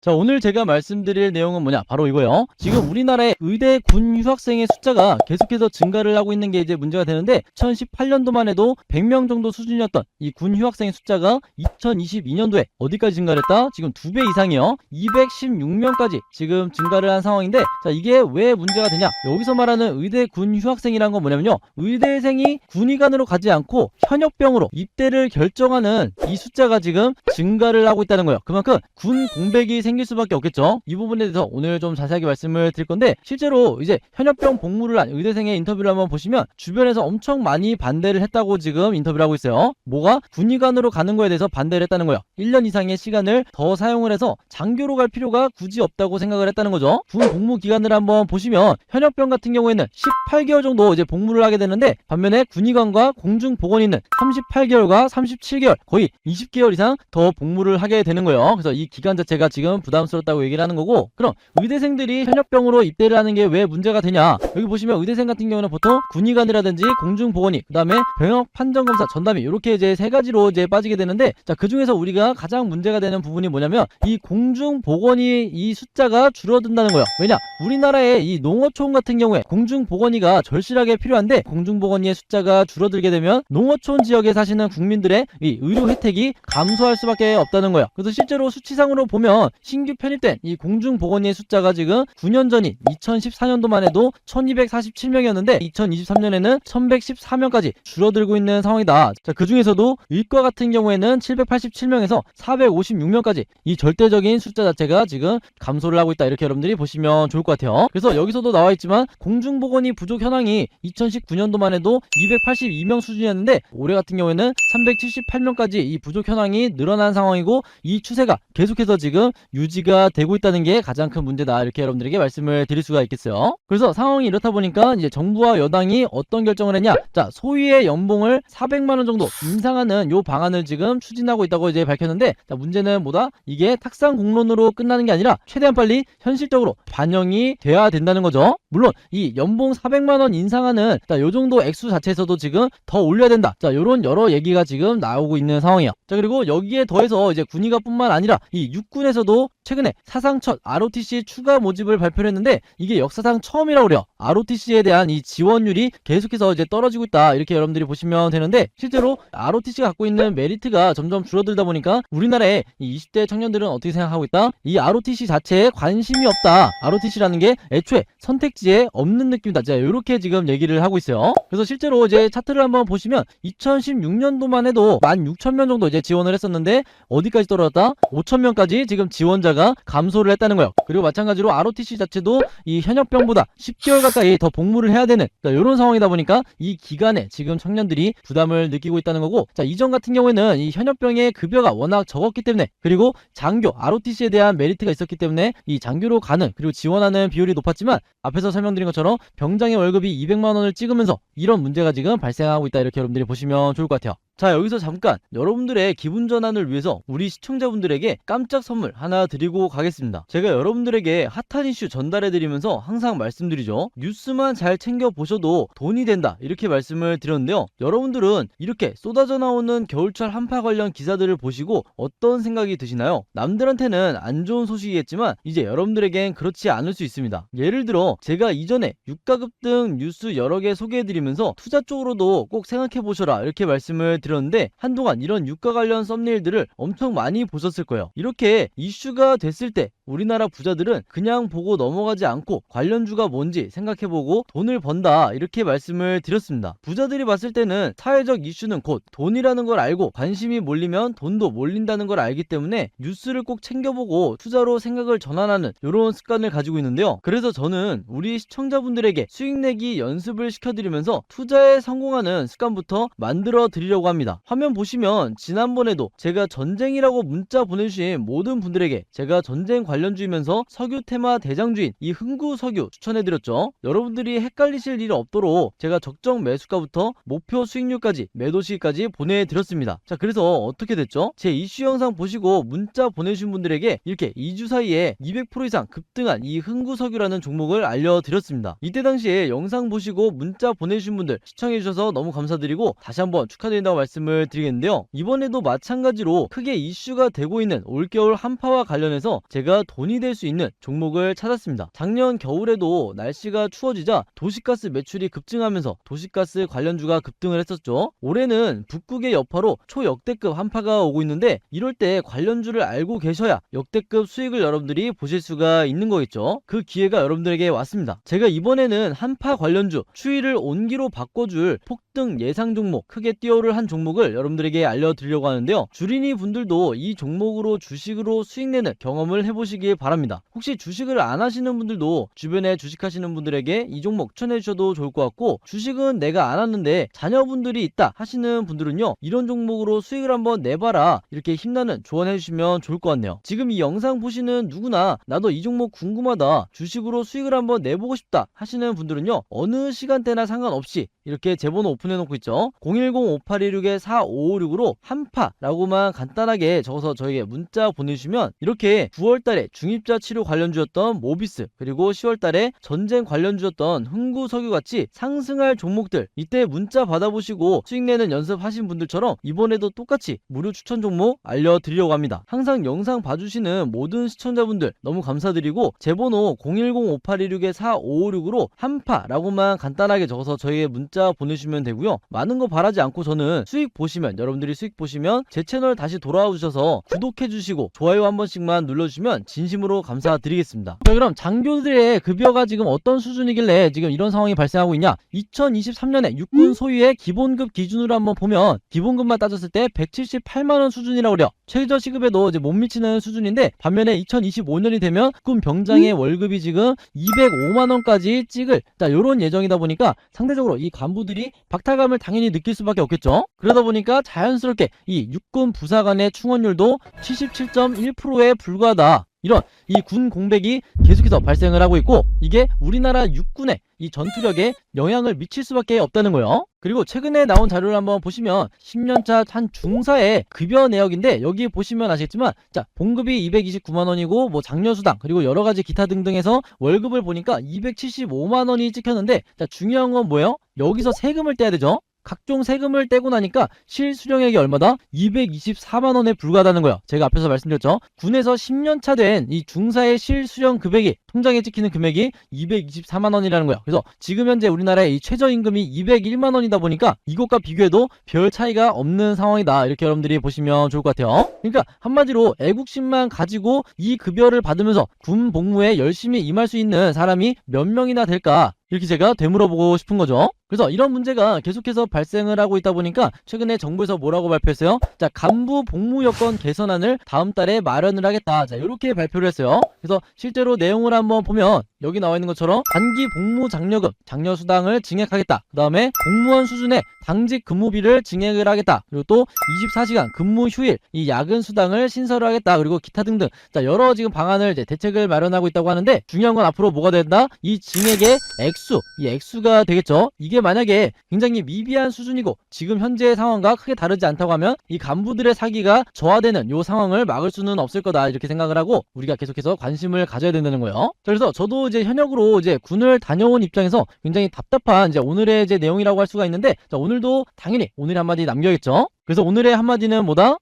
자, 오늘 제가 말씀드릴 내용은 뭐냐? 바로 이거예요. 지금 우리나라의 의대 군 휴학생의 숫자가 계속해서 증가를 하고 있는 게 이제 문제가 되는데, 2018년도만 해도 100명 정도 수준이었던 이 군 휴학생의 숫자가 2022년도에 어디까지 증가를 했다? 지금 2배 이상이요. 216명까지 지금 증가를 한 상황인데, 자, 이게 왜 문제가 되냐? 여기서 말하는 의대 군 휴학생이란 건 뭐냐면요. 의대생이 군의관으로 가지 않고 현역병으로 입대를 결정하는 이 숫자가 지금 증가를 하고 있다는 거예요. 그만큼 군 공백이 생길 수밖에 없겠죠. 이 부분에 대해서 오늘 좀 자세하게 말씀을 드릴 건데, 실제로 이제 현역병 복무를 한 의대생의 인터뷰를 한번 보시면 주변에서 엄청 많이 반대를 했다고 지금 인터뷰를 하고 있어요. 뭐가? 군의관으로 가는 거에 대해서 반대를 했다는 거예요. 1년 이상의 시간을 더 사용을 해서 장교로 갈 필요가 굳이 없다고 생각을 했다는 거죠. 군 복무 기간을 한번 보시면 현역병 같은 경우에는 18개월 정도 이제 복무를 하게 되는데, 반면에 군의관과 공중보건인은 38개월과 37개월, 거의 20개월 이상 더 복무를 하게 되는 거예요. 그래서 이 기간 자체가 지금 부담스럽다고 얘기를 하는 거고, 그럼 의대생들이 현역병으로 입대를 하는 게 왜 문제가 되냐? 여기 보시면 의대생 같은 경우는 보통 군의관이라든지 공중보건이, 그 다음에 병역 판정검사, 전담이, 이렇게 이제 세 가지로 이제 빠지게 되는데, 자, 그 중에서 우리가 가장 문제가 되는 부분이 뭐냐면 이 공중보건이 이 숫자가 줄어든다는 거예요. 왜냐? 우리나라의 이 농어촌 같은 경우에 공중보건이가 절실하게 필요한데, 공중보건이의 숫자가 줄어들게 되면 농어촌 지역에 사시는 국민들의 이 의료 혜택이 감소할 수밖에 없다는 거예요. 그래서 실제로 수치상으로 보면 신규 편입된 이 공중보건의의 숫자가 지금 9년 전인 2014년도만 해도 1247명이었는데 2023년에는 1114명까지 줄어들고 있는 상황이다. 자, 그 중에서도 의과 같은 경우에는 787명에서 456명까지 이 절대적인 숫자 자체가 지금 감소를 하고 있다. 이렇게 여러분들이 보시면 좋을 것 같아요. 그래서 여기서도 나와 있지만 공중보건의 부족 현황이 2019년도만 해도 282명 수준이었는데, 올해 같은 경우에는 378명까지 이 부족 현황이 늘어난 상황이고, 이 추세가 계속해서 지금 유지가 되고 있다는 게 가장 큰 문제다. 이렇게 여러분들에게 말씀을 드릴 수가 있겠어요. 그래서 상황이 이렇다 보니까 이제 정부와 여당이 어떤 결정을 했냐? 자, 소위의 연봉을 400만 원 정도 인상하는 요 방안을 지금 추진하고 있다고 이제 밝혔는데, 자, 문제는 뭐다? 이게 탁상 공론으로 끝나는 게 아니라 최대한 빨리 현실적으로 반영이 돼야 된다는 거죠. 물론 이 연봉 400만 원 인상하는, 자, 요 정도 액수 자체에서도 지금 더 올려야 된다. 자, 요런 여러 얘기가 지금 나오고 있는 상황이에요. 자, 그리고 여기에 더해서 이제 군의관뿐만 아니라 이 육군에서도 최근에 사상 첫 ROTC 추가 모집을 발표를 했는데, 이게 역사상 처음이라고 그래요. ROTC에 대한 이 지원율이 계속해서 이제 떨어지고 있다. 이렇게 여러분들이 보시면 되는데, 실제로 ROTC가 갖고 있는 메리트가 점점 줄어들다 보니까 우리나라의 이 20대 청년들은 어떻게 생각하고 있다? 이 ROTC 자체에 관심이 없다. ROTC라는 게 애초에 선택지에 없는 느낌이다. 자, 이렇게 지금 얘기를 하고 있어요. 그래서 실제로 이제 차트를 한번 보시면 2016년도만 해도 16,000명 정도 이제 지원을 했었는데 어디까지 떨어졌다? 5,000명까지 지금 지원자가 감소를 했다는 거예요. 그리고 마찬가지로 ROTC 자체도 이 현역병보다 10개월 가까이 더 복무를 해야 되는, 자, 이런 상황이다 보니까 이 기간에 지금 청년들이 부담을 느끼고 있다는 거고, 자, 이전 같은 경우에는 이 현역병의 급여가 워낙 적었기 때문에, 그리고 장교 ROTC에 대한 메리트가 있었기 때문에 이 장교로 가는, 그리고 지원하는 비율이 높았지만, 앞에서 설명드린 것처럼 병장의 월급이 200만 원을 찍으면서 이런 문제가 지금 발생하고 있다. 이렇게 여러분들이 보시면 좋을 것 같아요. 자, 여기서 잠깐 여러분들의 기분 전환을 위해서 우리 시청자분들에게 깜짝 선물 하나 드리고 가겠습니다. 제가 여러분들에게 핫한 이슈 전달해드리면서 항상 말씀드리죠. 뉴스만 잘 챙겨보셔도 돈이 된다. 이렇게 말씀을 드렸는데요. 여러분들은 이렇게 쏟아져 나오는 겨울철 한파 관련 기사들을 보시고 어떤 생각이 드시나요? 남들한테는 안 좋은 소식이겠지만 이제 여러분들에겐 그렇지 않을 수 있습니다. 예를 들어 제가 이전에 유가급 등 뉴스 여러 개 소개해드리면서 투자 쪽으로도 꼭 생각해보셔라. 이렇게 말씀을 드렸는데, 한동안 이런 유가 관련 썸네일들을 엄청 많이 보셨을 거예요. 이렇게 이슈가 됐을 때 우리나라 부자들은 그냥 보고 넘어가지 않고 관련주가 뭔지 생각해보고 돈을 번다. 이렇게 말씀을 드렸습니다. 부자들이 봤을 때는 사회적 이슈는 곧 돈이라는 걸 알고, 관심이 몰리면 돈도 몰린다는 걸 알기 때문에 뉴스를 꼭 챙겨보고 투자로 생각을 전환하는 이런 습관을 가지고 있는데요. 그래서 저는 우리 시청자분들에게 수익 내기 연습을 시켜드리면서 투자에 성공하는 습관부터 만들어 드리려고 합니다. 화면 보시면 지난번에도 제가 전쟁이라고 문자 보내주신 모든 분들에게 제가 전쟁 관련주이면서 석유 테마 대장주인 이 흥구석유 추천해드렸죠. 여러분들이 헷갈리실 일 없도록 제가 적정 매수가부터 목표 수익률까지, 매도 시기까지 보내드렸습니다. 자, 그래서 어떻게 됐죠? 제 이슈 영상 보시고 문자 보내주신 분들에게 이렇게 2주 사이에 200% 이상 급등한 이 흥구석유라는 종목을 알려드렸습니다. 이때 당시에 영상 보시고 문자 보내주신 분들 시청해주셔서 너무 감사드리고 다시 한번 축하드린다고 말씀을 드리겠는데요. 이번에도 마찬가지로 크게 이슈가 되고 있는 올겨울 한파와 관련해서 제가 돈이 될 수 있는 종목을 찾았습니다. 작년 겨울에도 날씨가 추워지자 도시가스 매출이 급증하면서 도시가스 관련주가 급등을 했었죠. 올해는 북극의 여파로 초역대급 한파가 오고 있는데 이럴 때 관련주를 알고 계셔야 역대급 수익을 여러분들이 보실 수가 있는 거겠죠. 그 기회가 여러분들에게 왔습니다. 제가 이번에는 한파 관련주 추이를 온기로 바꿔줄 폭등 예상 종목, 크게 뛰어오를 한 종목을 여러분들에게 알려드리려고 하는데요. 주린이 분들도 이 종목으로 주식으로 수익내는 경험을 해보시길 바랍니다. 혹시 주식을 안 하시는 분들도 주변에 주식하시는 분들에게 이 종목 추천해 주셔도 좋을 것 같고, 주식은 내가 안 하는데 자녀분들이 있다 하시는 분들은요, 이런 종목으로 수익을 한번 내봐라, 이렇게 힘나는 조언해 주시면 좋을 것 같네요. 지금 이 영상 보시는 누구나 나도 이 종목 궁금하다, 주식으로 수익을 한번 내보고 싶다 하시는 분들은요, 어느 시간대나 상관없이 이렇게 제 번호 오픈해 놓고 있죠. 010-5816-4556으로 한파라고만 간단하게 적어서 저에게 문자 보내주시면 이렇게 9월달에 중입자 치료 관련주였던 모비스, 그리고 10월달에 전쟁 관련주였던 흥구석유같이 상승할 종목들, 이때 문자 받아보시고 수익내는 연습하신 분들처럼 이번에도 똑같이 무료 추천 종목 알려드리려고 합니다. 항상 영상 봐주시는 모든 시청자분들 너무 감사드리고, 제 번호 010-5816-4556으로 한파라고만 간단하게 적어서 저에게 문자 보내주시면 되고요. 많은 거 바라지 않고 저는 수익 보시면, 여러분들이 수익 보시면 제 채널 다시 돌아와 주셔서 구독해 주시고 좋아요 한 번씩만 눌러주시면 진심으로 감사드리겠습니다. 자, 그럼 장교들의 급여가 지금 어떤 수준이길래 지금 이런 상황이 발생하고 있냐? 2023년에 육군 소유의 기본급 기준으로 한번 보면 기본급만 따졌을 때 178만원 수준이라고 그래요. 최저 시급에도 이제 못 미치는 수준인데, 반면에 2025년이 되면 군 병장의 월급이 지금 205만원까지 찍을, 자, 요런 예정이다 보니까 상대적으로 이 간부들이 박탈감을 당연히 느낄 수밖에 없겠죠. 그러다 보니까 자연스럽게 이 육군 부사관의 충원율도 77.1%에 불과하다, 이런 이 군 공백이 계속해서 발생을 하고 있고, 이게 우리나라 육군의 이 전투력에 영향을 미칠 수밖에 없다는 거예요. 그리고 최근에 나온 자료를 한번 보시면 10년차 한 중사의 급여 내역인데, 여기 보시면 아시겠지만, 자, 봉급이 229만원이고 뭐 장려수당 그리고 여러가지 기타 등등 해서 월급을 보니까 275만원이 찍혔는데, 자, 중요한 건 뭐예요? 여기서 세금을 떼야 되죠. 각종 세금을 떼고 나니까 실수령액이 얼마다? 224만원에 불과하다는 거예요. 제가 앞에서 말씀드렸죠. 군에서 10년차 된 이 중사의 실수령 금액이, 통장에 찍히는 금액이 224만원이라는 거예요. 그래서 지금 현재 우리나라의 이 최저임금이 201만원이다 보니까 이것과 비교해도 별 차이가 없는 상황이다, 이렇게 여러분들이 보시면 좋을 것 같아요. 그러니까 한마디로 애국심만 가지고 이 급여를 받으면서 군 복무에 열심히 임할 수 있는 사람이 몇 명이나 될까, 이렇게 제가 되물어보고 싶은 거죠. 그래서 이런 문제가 계속해서 발생을 하고 있다 보니까 최근에 정부에서 뭐라고 발표했어요? 자, 간부 복무 여건 개선안을 다음 달에 마련을 하겠다, 자, 이렇게 발표를 했어요. 그래서 실제로 내용을 한번 보면 여기 나와 있는 것처럼 단기 복무 장려금, 장려수당을 증액하겠다. 그 다음에 공무원 수준의 당직 근무비를 증액을 하겠다. 그리고 또 24시간 근무 휴일, 이 야근 수당을 신설을 하겠다. 그리고 기타 등등, 자, 여러 지금 방안을 이제 대책을 마련하고 있다고 하는데, 중요한 건 앞으로 뭐가 된다? 이 증액의 액수, 이 액수가 되겠죠. 이게 만약에 굉장히 미비한 수준이고 지금 현재의 상황과 크게 다르지 않다고 하면 이 간부들의 사기가 저하되는 요 상황을 막을 수는 없을 거다, 이렇게 생각을 하고 우리가 계속해서 관심을 가져야 된다는 거예요. 자, 그래서 저도 이제 현역으로 이제 군을 다녀온 입장에서 굉장히 답답한 이제 오늘의 이제 내용이라고 할 수가 있는데, 자, 오늘도 당연히 오늘의 한마디 남겨야겠죠. 그래서 오늘의 한마디는 뭐다?